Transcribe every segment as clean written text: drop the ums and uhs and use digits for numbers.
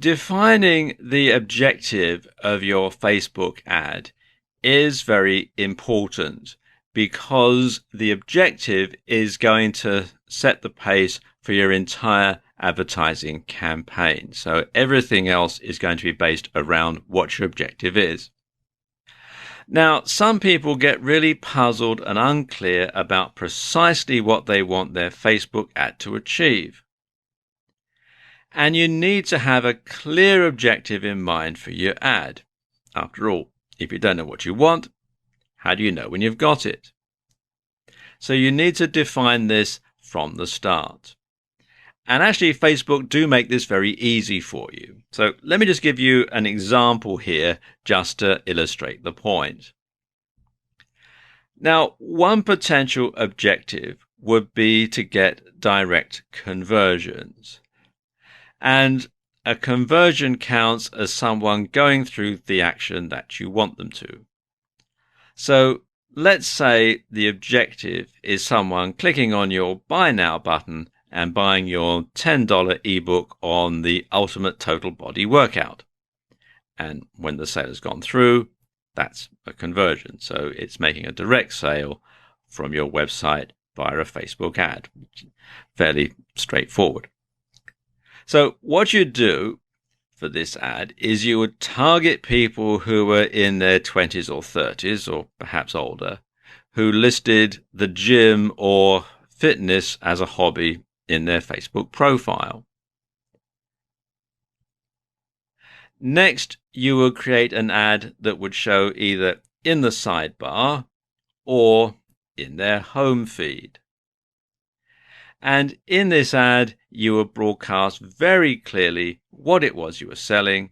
Defining the objective of your Facebook ad is very important because the objective is going to set the pace for your entire advertising campaign. So everything else is going to be based around what your objective is. Now, some people get really puzzled and unclear about precisely what they want their Facebook ad to achieve. And you need to have a clear objective in mind for your ad. After all, if you don't know what you want, how do you know when you've got it? So you need to define this from the start. And actually, Facebook do make this very easy for you. So let me just give you an example here just to illustrate the point. Now, one potential objective would be to get direct conversions. And a conversion counts as someone going through the action that you want them to. So let's say the objective is someone clicking on your Buy Now button and buying your $10 ebook on the Ultimate Total Body Workout. And when the sale has gone through, that's a conversion. So it's making a direct sale from your website via a Facebook ad. Fairly straightforward. So what you do for this ad is you would target people who were in their 20s or 30s or perhaps older, who listed the gym or fitness as a hobby in their Facebook profile. Next, you will create an ad that would show either in the sidebar or in their home feed. And in this ad, you will broadcast very clearly what it was you were selling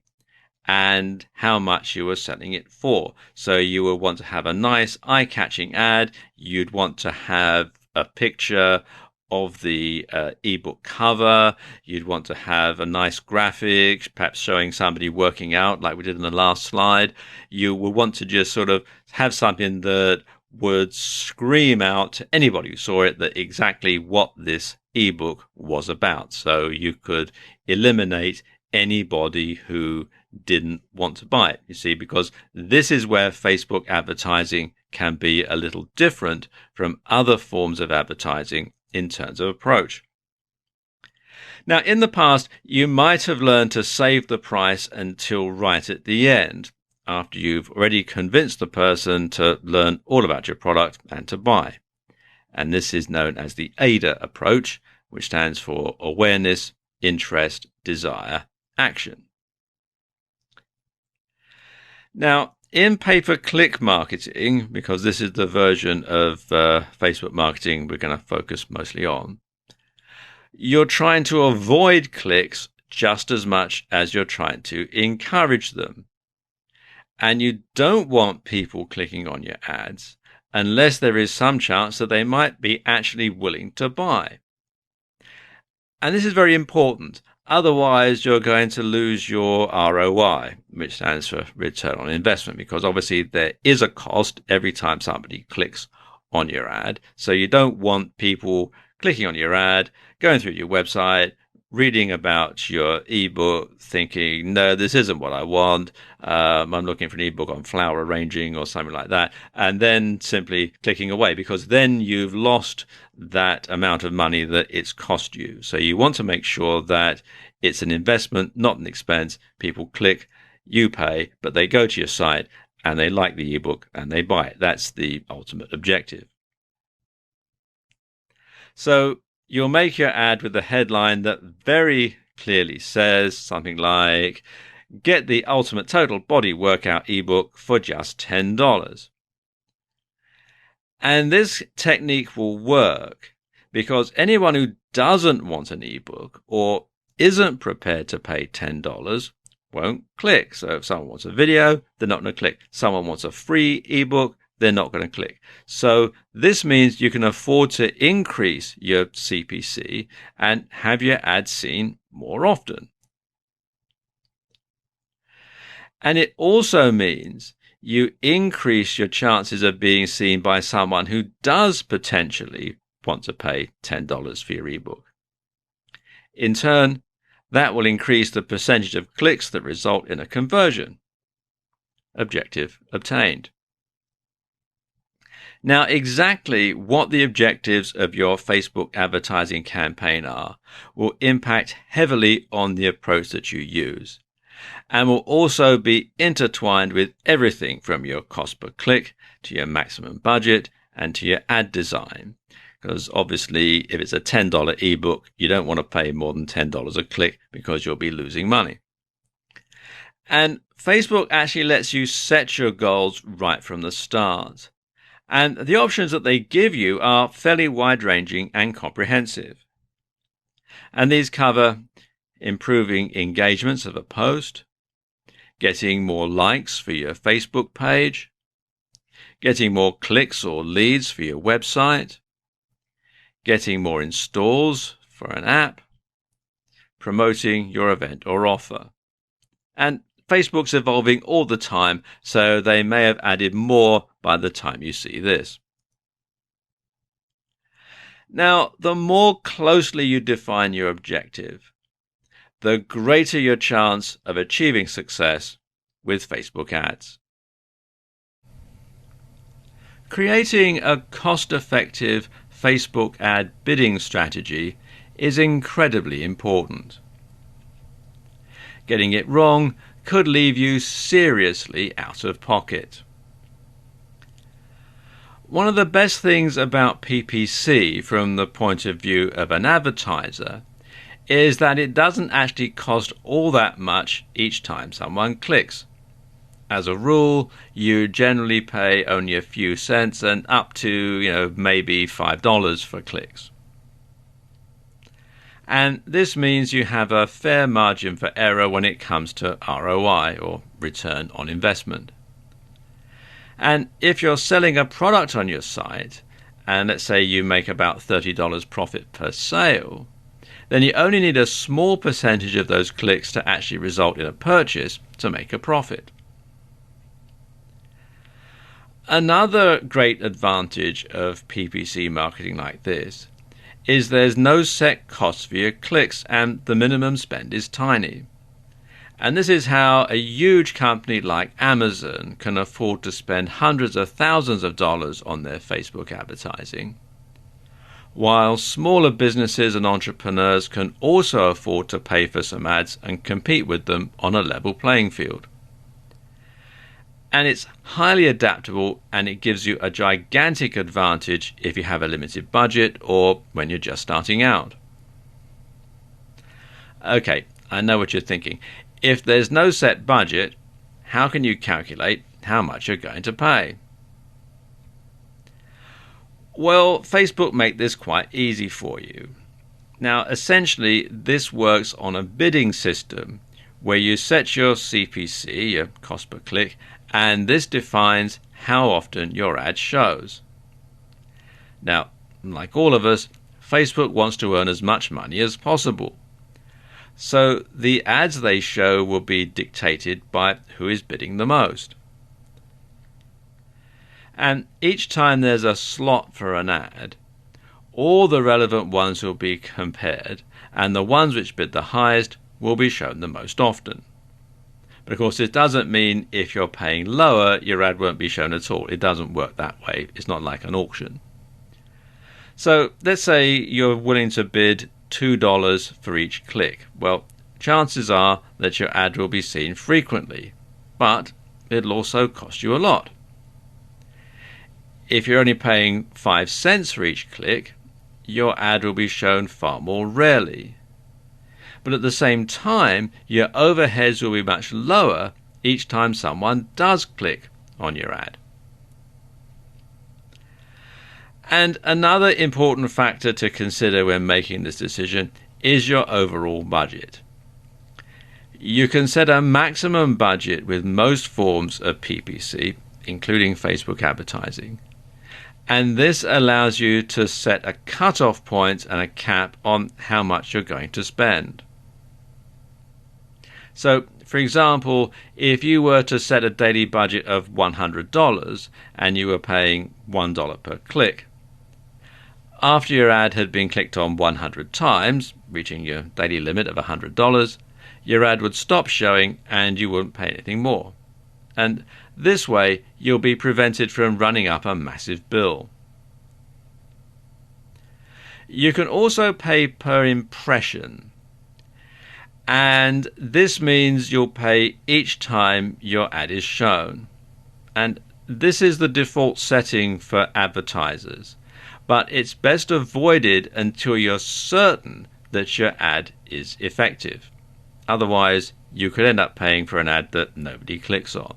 and how much you were selling it for. So you will want to have a nice eye-catching ad. You'd want to have a picture of the ebook cover. You'd want to have a nice graphic, perhaps showing somebody working out like we did in the last slide. You will want to just sort of have something that would scream out to anybody who saw it that exactly what this ebook was about. So you could eliminate anybody who didn't want to buy it, you see, because this is where Facebook advertising can be a little different from other forms of advertising in terms of approach. Now, in the past, you might have learned to save the price until right at the end, after you've already convinced the person to learn all about your product and to buy. And this is known as the AIDA approach, which stands for awareness, interest, desire, action. Now, in pay-per-click marketing, because this is the version of Facebook marketing we're going to focus mostly on, you're trying to avoid clicks just as much as you're trying to encourage them. And you don't want people clicking on your ads unless there is some chance that they might be actually willing to buy. And this is very important. Otherwise, you're going to lose your ROI, which stands for return on investment, because obviously there is a cost every time somebody clicks on your ad. So you don't want people clicking on your ad, going through your website, reading about your ebook, thinking, no, this isn't what I want. I'm looking for an ebook on flower arranging or something like that, and then simply clicking away, because then you've lost that amount of money that it's cost you. So you want to make sure that it's an investment, not an expense. People click, you pay, but they go to your site and they like the ebook and they buy it. That's the ultimate objective. So you'll make your ad with a headline that very clearly says something like, get the Ultimate Total Body Workout ebook for just $10. And this technique will work because anyone who doesn't want an ebook or isn't prepared to pay $10 won't click. So if someone wants a video, they're not going to click. Someone wants a free ebook, they're not going to click. So this means you can afford to increase your CPC and have your ad seen more often. And it also means you increase your chances of being seen by someone who does potentially want to pay $10 for your ebook. In turn, That will increase the percentage of clicks that result in a conversion. Objective obtained. Now, exactly what the objectives of your Facebook advertising campaign are will impact heavily on the approach that you use, and will also be intertwined with everything from your cost per click to your maximum budget and to your ad design. Because obviously, if it's a $10 ebook, you don't want to pay more than $10 a click because you'll be losing money. And Facebook actually lets you set your goals right from the start. And the options that they give you are fairly wide-ranging and comprehensive. And these cover improving engagements of a post, getting more likes for your Facebook page, getting more clicks or leads for your website, getting more installs for an app, promoting your event or offer. And Facebook's evolving all the time, so they may have added more by the time you see this. Now, the more closely you define your objective, the greater your chance of achieving success with Facebook ads. Creating a cost-effective Facebook ad bidding strategy is incredibly important. Getting it wrong could leave you seriously out of pocket. One of the best things about PPC from the point of view of an advertiser is that it doesn't actually cost all that much each time someone clicks. As a rule, you generally pay only a few cents and up to, maybe $5 for clicks. And this means you have a fair margin for error when it comes to ROI, or return on investment. And if you're selling a product on your site, and let's say you make about $30 profit per sale, then you only need a small percentage of those clicks to actually result in a purchase to make a profit. Another great advantage of PPC marketing like this is there's no set cost for your clicks and the minimum spend is tiny. And this is how a huge company like Amazon can afford to spend hundreds of thousands of dollars on their Facebook advertising, while smaller businesses and entrepreneurs can also afford to pay for some ads and compete with them on a level playing field. And it's highly adaptable, and it gives you a gigantic advantage if you have a limited budget or when you're just starting out. Okay, I know what you're thinking. If there's no set budget, how can you calculate how much you're going to pay? Well, Facebook make this quite easy for you. Now, essentially, this works on a bidding system where you set your CPC, your cost per click, and this defines how often your ad shows. Now, like all of us, Facebook wants to earn as much money as possible. So the ads they show will be dictated by who is bidding the most. And each time there's a slot for an ad, all the relevant ones will be compared, and the ones which bid the highest will be shown the most often. But of course, it doesn't mean if you're paying lower, your ad won't be shown at all. It doesn't work that way. It's not like an auction. So let's say you're willing to bid $2 for each click. Well, chances are that your ad will be seen frequently, but it'll also cost you a lot. If you're only paying 5 cents for each click, your ad will be shown far more rarely. But at the same time, your overheads will be much lower each time someone does click on your ad. And another important factor to consider when making this decision is your overall budget. You can set a maximum budget with most forms of PPC, including Facebook advertising. And this allows you to set a cut-off point and a cap on how much you're going to spend. So, for example, if you were to set a daily budget of $100 and you were paying $1 per click, after your ad had been clicked on 100 times, reaching your daily limit of $100, your ad would stop showing and you wouldn't pay anything more. And this way, you'll be prevented from running up a massive bill. You can also pay per impression. And this means you'll pay each time your ad is shown. And this is the default setting for advertisers. But it's best avoided until you're certain that your ad is effective. Otherwise, you could end up paying for an ad that nobody clicks on.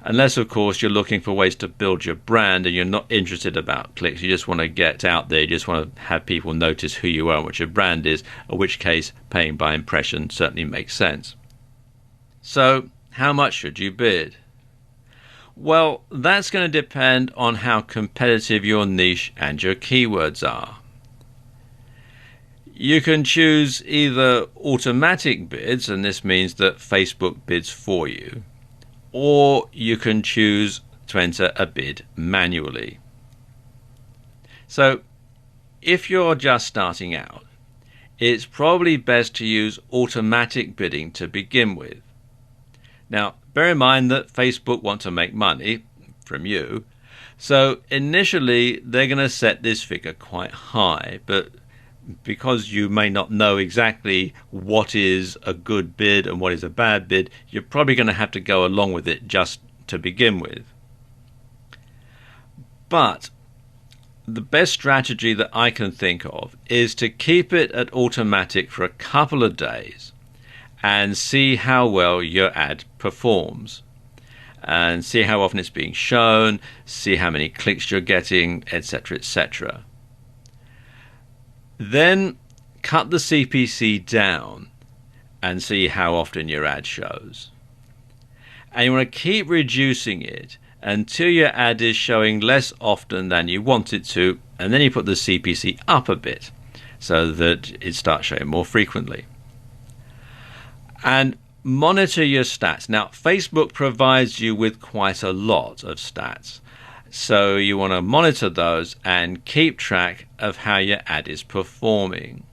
Unless, of course, you're looking for ways to build your brand and you're not interested about clicks. You just want to get out there. You just want to have people notice who you are and what your brand is, in which case paying by impression certainly makes sense. So, how much should you bid? Well, that's going to depend on how competitive your niche and your keywords are. You can choose either automatic bids, and this means that Facebook bids for you, or you can choose to enter a bid manually. So, if you're just starting out, it's probably best to use automatic bidding to begin with. Now, bear in mind that Facebook want to make money from you, so initially they're going to set this figure quite high, but because you may not know exactly what is a good bid and what is a bad bid, you're probably going to have to go along with it just to begin with. But the best strategy that I can think of is to keep it at automatic for a couple of days and see how well your ad performs, and see how often it's being shown, see how many clicks you're getting, etc., etc. Then cut the CPC down and see how often your ad shows. And you want to keep reducing it until your ad is showing less often than you want it to, and then you put the CPC up a bit so that it starts showing more frequently. And monitor your stats. Now, Facebook provides you with quite a lot of stats, so you want to monitor those and keep track of how your ad is performing.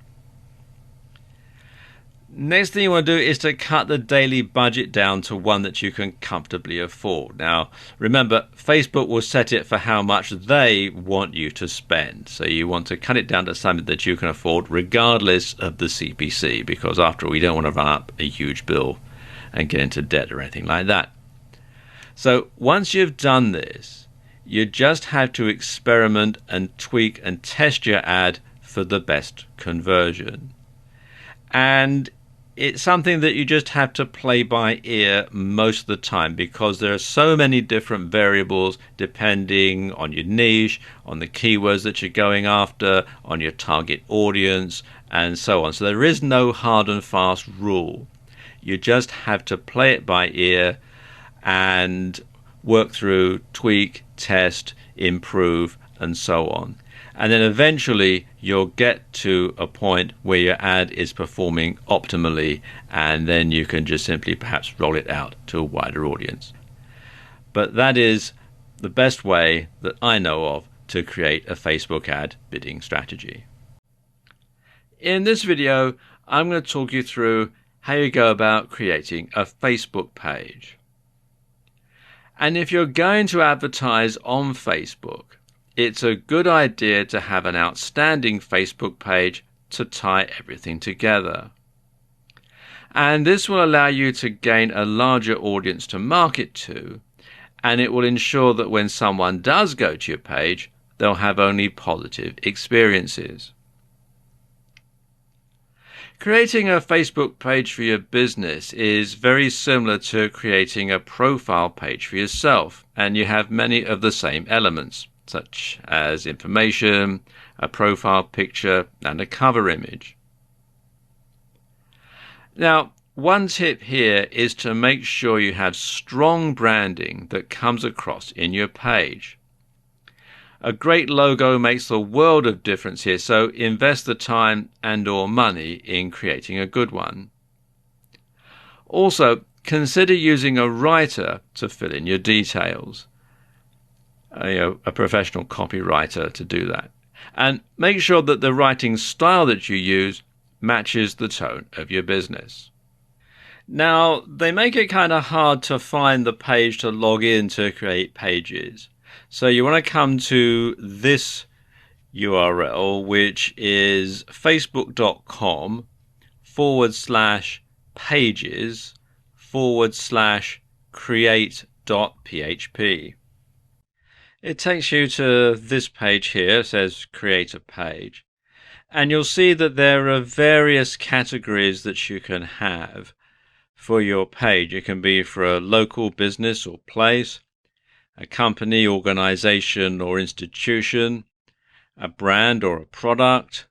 Next thing you want to do is to cut the daily budget down to one that you can comfortably afford. Now, remember, Facebook will set it for how much they want you to spend. So you want to cut it down to something that you can afford regardless of the CPC, because after all, we don't want to run up a huge bill and get into debt or anything like that. So once you've done this, you just have to experiment and tweak and test your ad for the best conversion. And it's something that you just have to play by ear most of the time, because there are so many different variables depending on your niche, on the keywords that you're going after, on your target audience, and so on. So there is no hard and fast rule. You just have to play it by ear and work through, tweak, test, improve, and so on. And then eventually you'll get to a point where your ad is performing optimally, and then you can just simply perhaps roll it out to a wider audience. But that is the best way that I know of to create a Facebook ad bidding strategy. In this video, I'm going to talk you through how you go about creating a Facebook page. And if you're going to advertise on Facebook, it's a good idea to have an outstanding Facebook page to tie everything together. And this will allow you to gain a larger audience to market to, and it will ensure that when someone does go to your page, they'll have only positive experiences. Creating a Facebook page for your business is very similar to creating a profile page for yourself, and you have many of the same elements, such as information, a profile picture, and a cover image. Now, one tip here is to make sure you have strong branding that comes across in your page. A great logo makes a world of difference here, so invest the time and/or money in creating a good one. Also, consider using a writer to fill in your details. a professional copywriter to do that. And make sure that the writing style that you use matches the tone of your business. Now, they make it kind of hard to find the page to log in to create pages. So you want to come to this URL, which is facebook.com/pages/create.php. It takes you to this page here. It says create a page. And you'll see that there are various categories that you can have for your page. It can be for a local business or place, a company, organization, or institution, a brand or a product.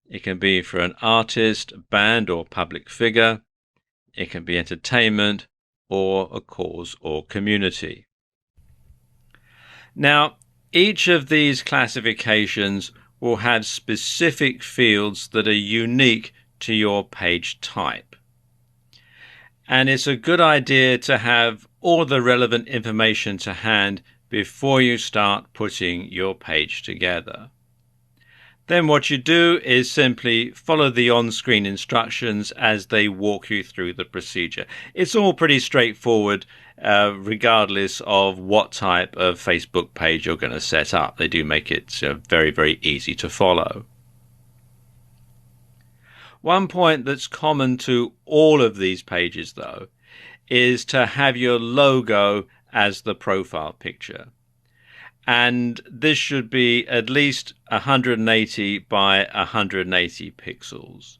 It can be for an artist, band, or public figure. It can be entertainment or a cause or community. Now, each of these classifications will have specific fields that are unique to your page type. And it's a good idea to have all the relevant information to hand before you start putting your page together. Then what you do is simply follow the on-screen instructions as they walk you through the procedure. It's all pretty straightforward, regardless of what type of Facebook page you're going to set up. They do make it very, very easy to follow. One point that's common to all of these pages, though, is to have your logo as the profile picture. And this should be at least 180 by 180 pixels.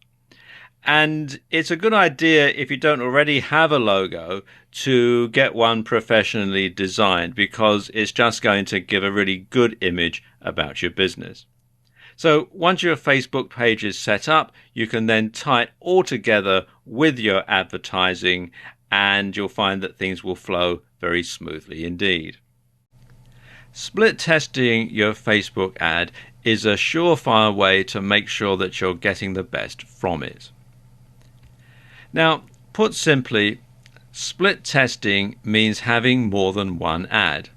And it's a good idea, if you don't already have a logo, to get one professionally designed, because it's just going to give a really good image about your business. So once your Facebook page is set up, you can then tie it all together with your advertising, and you'll find that things will flow very smoothly indeed. Split testing your Facebook ad is a surefire way to make sure that you're getting the best from it. Now, put simply, split testing means having more than one ad,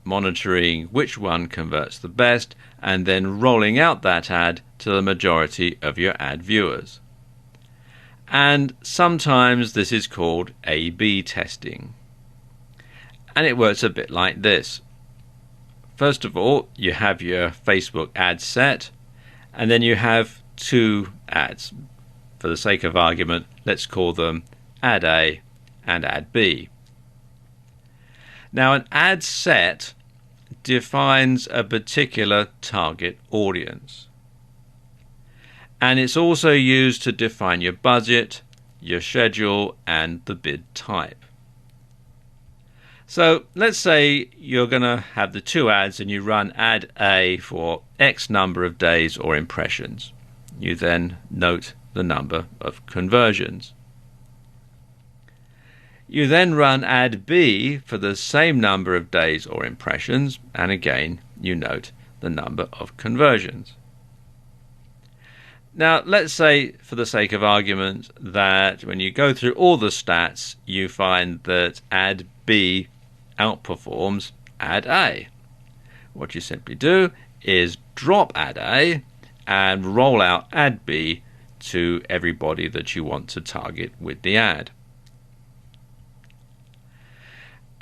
monitoring which one converts the best, and then rolling out that ad to the majority of your ad viewers. And sometimes this is called A/B testing. And it works a bit like this. First of all, you have your Facebook ad set, and then you have two ads. For the sake of argument, let's call them Ad A and Ad B. Now, an ad set defines a particular target audience. And it's also used to define your budget, your schedule, and the bid type. So let's say you're going to have the two ads and you run ad A for X number of days or impressions. You then note the number of conversions. You then run ad B for the same number of days or impressions, and again you note the number of conversions. Now let's say, for the sake of argument, that when you go through all the stats you find that ad B outperforms ad A. What you simply do is drop ad A and roll out ad B to everybody that you want to target with the ad.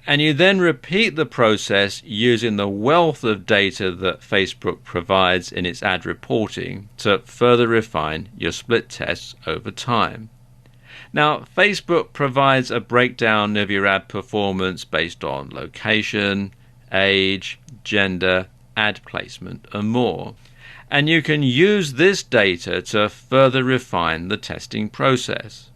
And you then repeat the process using the wealth of data that Facebook provides in its ad reporting to further refine your split tests over time. Now, Facebook provides a breakdown of your ad performance based on location, age, gender, ad placement, and more. And you can use this data to further refine the testing process.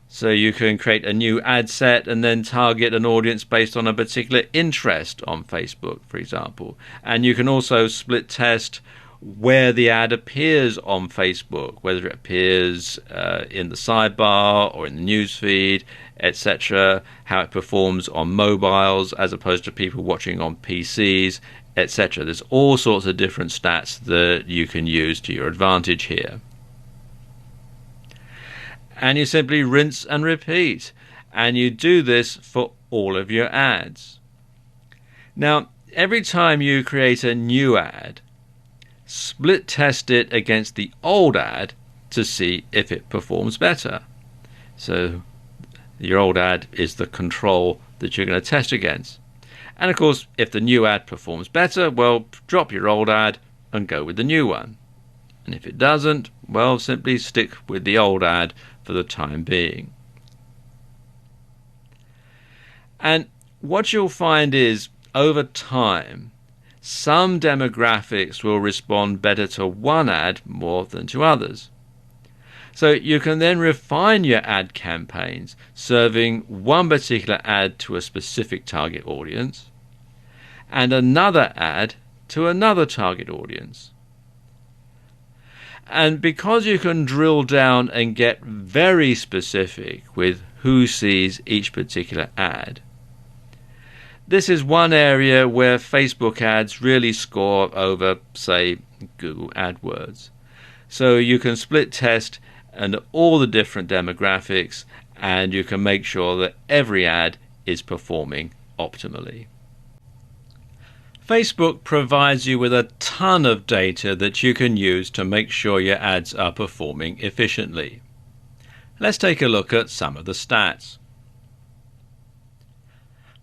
So you can create a new ad set and then target an audience based on a particular interest on Facebook, for example. And you can also split test where the ad appears on Facebook, whether it appears in the sidebar or in the newsfeed, etc., how it performs on mobiles as opposed to people watching on PCs, etc. There's all sorts of different stats that you can use to your advantage here. And you simply rinse and repeat, and you do this for all of your ads. Now, every time you create a new ad, split test it against the old ad to see if it performs better. So your old ad is the control that you're going to test against. And of course, if the new ad performs better, well, drop your old ad and go with the new one. And if it doesn't, well, simply stick with the old ad for the time being. And what you'll find is, over time, some demographics will respond better to one ad more than to others. So you can then refine your ad campaigns, serving one particular ad to a specific target audience and another ad to another target audience. And because you can drill down and get very specific with who sees each particular ad, this is one area where Facebook ads really score over, say, Google AdWords. So you can split test and all the different demographics, and you can make sure that every ad is performing optimally. Facebook provides you with a ton of data that you can use to make sure your ads are performing efficiently. Let's take a look at some of the stats.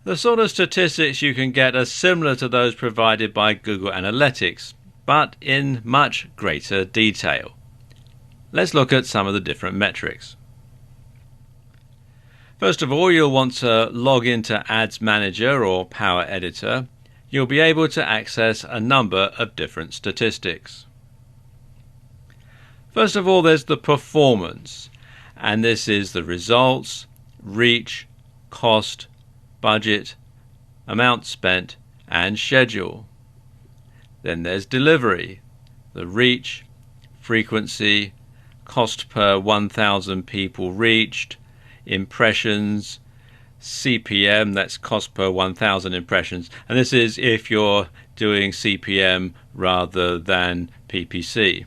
The sort of statistics you can get are similar to those provided by Google Analytics, but in much greater detail. Let's look at some of the different metrics. First of all, you'll want to log into Ads Manager or Power Editor. You'll be able to access a number of different statistics. First of all, there's the performance, and this is the results, reach, cost, budget, amount spent, and schedule. Then there's delivery, the reach, frequency, cost per 1,000 people reached, impressions, CPM, that's cost per 1,000 impressions, and this is if you're doing CPM rather than PPC.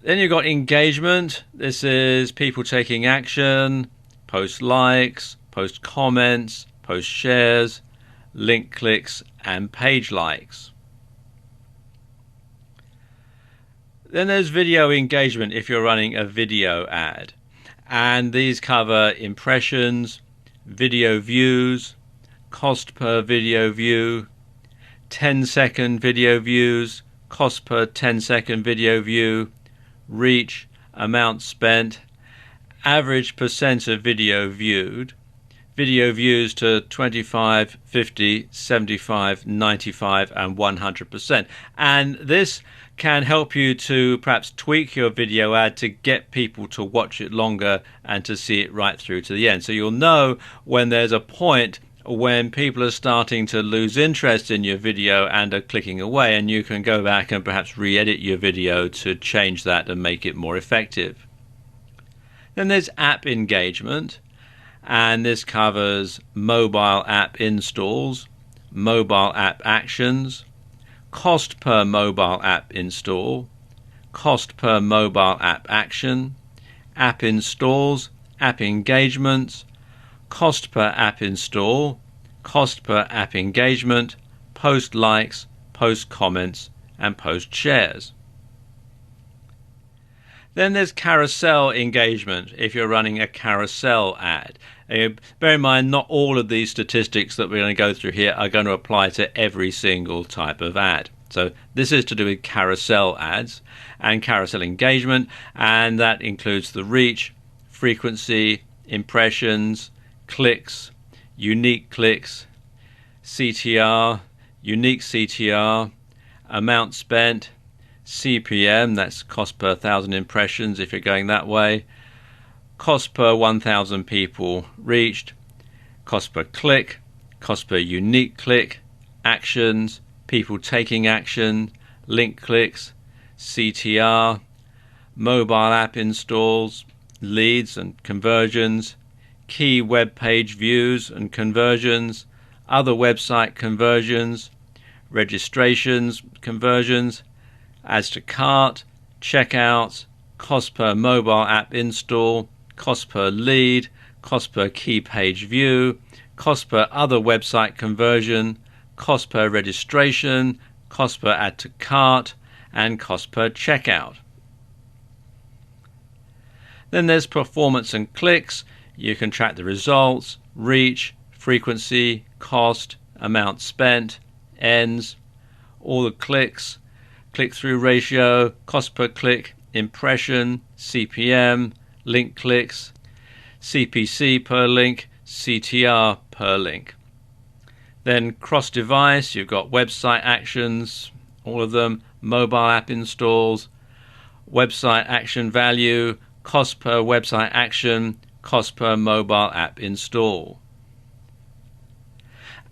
Then you've got engagement. This is people taking action, post likes, post comments, post shares, link clicks, and page likes. Then there's video engagement if you're running a video ad. And these cover impressions, video views, cost per video view, 10-second video views, cost per 10-second video view, reach, amount spent, average percent of video viewed, video views to 25, 50, 75, 95 and 100%. And this can help you to perhaps tweak your video ad to get people to watch it longer and to see it right through to the end. So you'll know when there's a point when people are starting to lose interest in your video and are clicking away, and you can go back and perhaps re-edit your video to change that and make it more effective. Then there's app engagement, and this covers mobile app installs, mobile app actions, cost per mobile app install, cost per mobile app action, app installs, app engagements, cost per app install, cost per app engagement, post likes, post comments, and post shares. Then there's carousel engagement if you're running a carousel ad. Bear in mind, not all of these statistics that we're going to go through here are going to apply to every single type of ad. So this is to do with carousel ads and carousel engagement, and that includes the reach, frequency, impressions, clicks, unique clicks, CTR, unique CTR, amount spent, CPM, that's cost per 1,000 impressions if you're going that way, cost per 1,000 people reached, cost per click, cost per unique click, actions, people taking action, link clicks, CTR, mobile app installs, leads and conversions, key web page views and conversions, other website conversions, registrations, conversions, adds to cart, checkouts, cost per mobile app install, cost per lead, cost per key page view, cost per other website conversion, cost per registration, cost per add to cart, and cost per checkout. Then there's performance and clicks. You can track the results, reach, frequency, cost, amount spent, ends, all the clicks, click-through ratio, cost per click, impression, CPM, link clicks, CPC per link, CTR per link. Then cross-device, you've got website actions, all of them, mobile app installs, website action value, cost per website action, cost per mobile app install.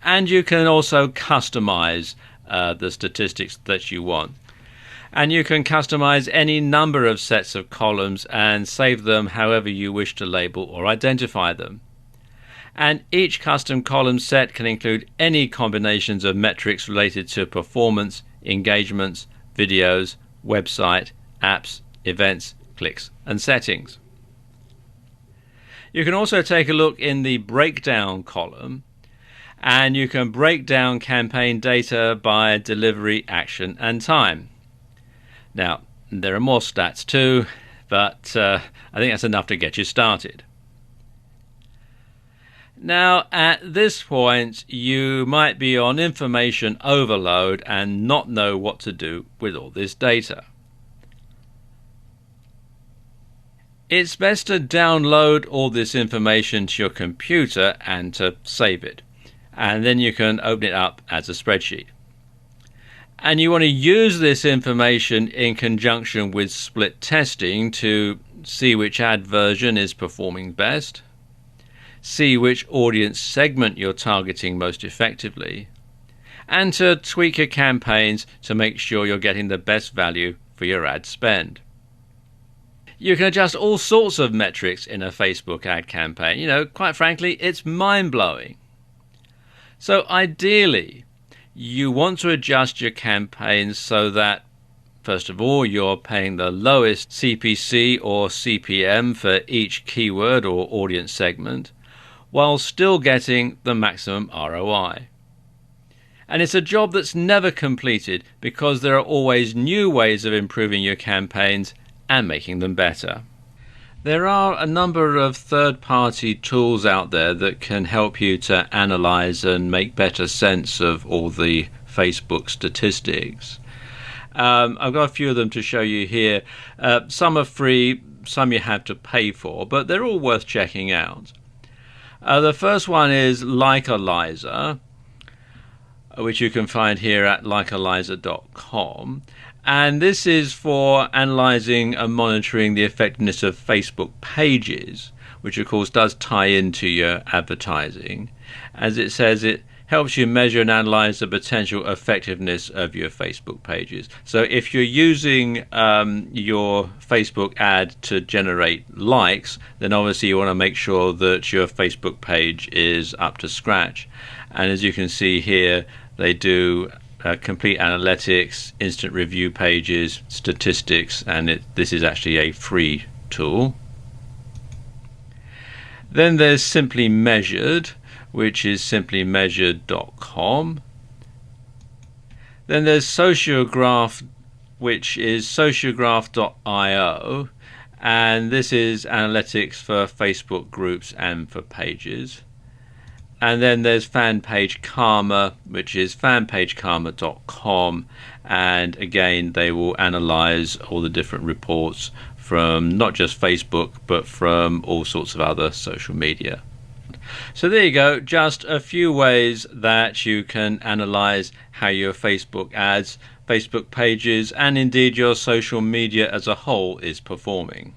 And you can also customize the statistics that you want. And you can customize any number of sets of columns and save them however you wish to label or identify them. And each custom column set can include any combinations of metrics related to performance, engagements, videos, website, apps, events, clicks, and settings. You can also take a look in the breakdown column, and you can break down campaign data by delivery, action, and time. Now, there are more stats too, but I think that's enough to get you started. Now, at this point, you might be on information overload and not know what to do with all this data. It's best to download all this information to your computer and to save it. And then you can open it up as a spreadsheet. And you want to use this information in conjunction with split testing to see which ad version is performing best, see which audience segment you're targeting most effectively, and to tweak your campaigns to make sure you're getting the best value for your ad spend. You can adjust all sorts of metrics in a Facebook ad campaign. Quite frankly, it's mind-blowing. So ideally, you want to adjust your campaigns so that, first of all, you're paying the lowest CPC or CPM for each keyword or audience segment, while still getting the maximum ROI. And it's a job that's never completed because there are always new ways of improving your campaigns and making them better. There are a number of third-party tools out there that can help you to analyze and make better sense of all the Facebook statistics. I've got a few of them to show you here. Some are free, some you have to pay for, but they're all worth checking out. The first one is Likealyzer, which you can find here at likealyzer.com. And this is for analyzing and monitoring the effectiveness of Facebook pages, which of course does tie into your advertising. As it says, it helps you measure and analyze the potential effectiveness of your Facebook pages. So if you're using your Facebook ad to generate likes, then obviously you want to make sure that your Facebook page is up to scratch. And as you can see here, they do complete analytics, instant review pages, statistics, and this is actually a free tool. Then there's Simply Measured, which is simplymeasured.com. Then there's Sociograph, which is sociograph.io, and this is analytics for Facebook groups and for pages. And then there's Fanpage Karma, which is fanpagekarma.com, and again they will analyze all the different reports from not just Facebook but from all sorts of other social media. So there you go, just a few ways that you can analyze how your Facebook ads, Facebook pages, and indeed your social media as a whole is performing.